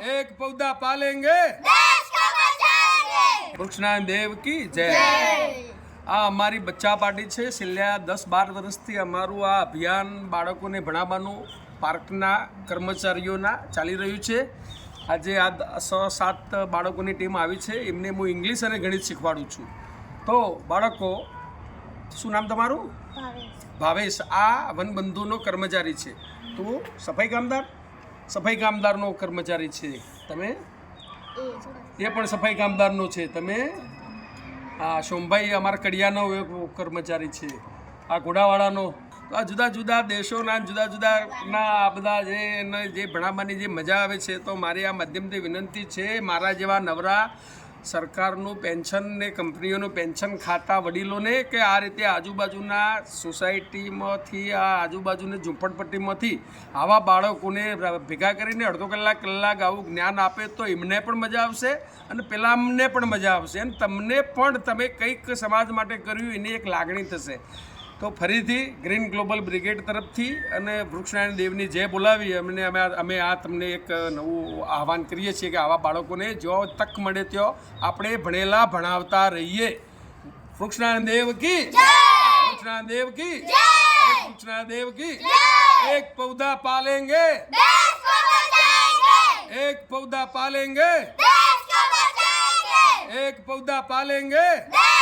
एक पौधा पालेंगे देश को बचाएंगे। વૃક્ષનારાયણ દેવ કી જય। આ અમારી બચ્ચા પાર્ટી છે। છેલ્લા 10-12 વર્ષથી અમારું આ અભિયાન બાળકોને ભણાવવાનું પાર્કના કર્મચારીઓના ચાલી રહ્યું છે। આજે આ 6-7 બાળકોની ટીમ આવી છે। એમને હું ઇંગ્લિશ અને ગણિત શીખવાડું છું। તો બાળકો, શું નામ તમારું? ભાવેશ। આ વનબંધુનો કર્મચારી છે। તું સફાઈ કામદારનો કર્મચારી છે। તમે એ પણ સફાઈ કામદારનો છે। તમે આ સોમભાઈ અમારા કડિયાનો કર્મચારી છે। આ ઘોડાવાળાનો। તો આ જુદા જુદા દેશોના જુદા જુદાના આ બધા જે ભણાવવાની જે મજા આવે છે, તો મારી આ માધ્યમથી વિનંતી છે, મારા જેવા નવરા સરકારનું પેન્શન ને કંપનીઓનું પેન્શન ખાતા વડીલોને કે આ રીતે આજુબાજુના સોસાયટીમાંથી, આ આજુબાજુની ઝૂંપડપટ્ટીમાંથી આવા બાળકોને ભેગા કરીને અડધો કલાક આવું જ્ઞાન આપે તો એમને પણ મજા આવશે અને પેલામને પણ મજા આવશે અને તમને પણ તમે કંઈક સમાજ માટે કર્યું એની એક લાગણી થશે। તો ફરીથી ગ્રીન ગ્લોબલ બ્રિગેડ તરફથી અને વૃક્ષનારાયણ દેવની જય બોલાવી અમે આ તમને એક નવું આહવાન કરીએ છીએ કે આવા બાળકોને જો તક મળે ત્યાં આપણે ભણેલા ભણાવતા રહીએ। વૃક્ષનારાયણ દેવ કી જય। વૃક્ષનારાયણ દેવ કી જય। વૃક્ષનારાયણ દેવ કી જય। એક પૌधा पालेंगे देश को बचाएंगे। एक पौधा पालेंगे देश को बचाएंगे। एक पौधा पालेंगे देश